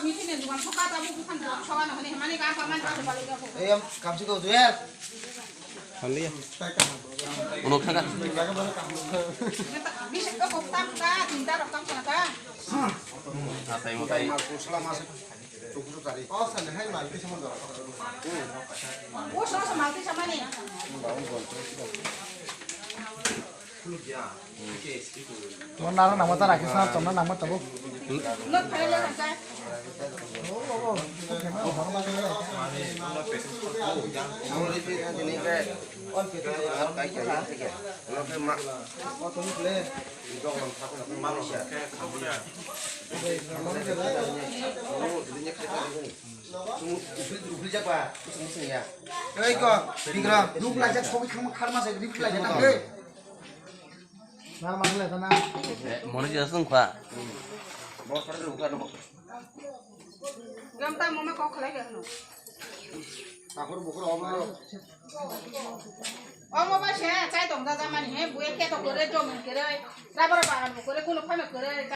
미팅에 누가 속가다 보고 산다. 속가는 하네. 많이 가서만 가서 빨리 가고. em cầm chiếc cầu dưới em 할리야. 오늘 카가. 미식 거 곱다가 진짜로 깜짝이야. 아, tay một tay. 오셔서 말도 참아니. món nào nằm ta đặt cái sao tầm nó nằm ở tầm 너 팔려 할까? đây có 비그라 lúc lại chắc không không khăn mà sẽ lúc lại chắc đây nào mà lại nào 머리 졌은 거야. 그럼 딱 몸에 꼭 그래 그러노. 어머 봐셔. 자이 동자자만이 해. 뭐에 깨도 그래 좀 그래. 라버를 봐가지고 그래. 군을 파면 그래.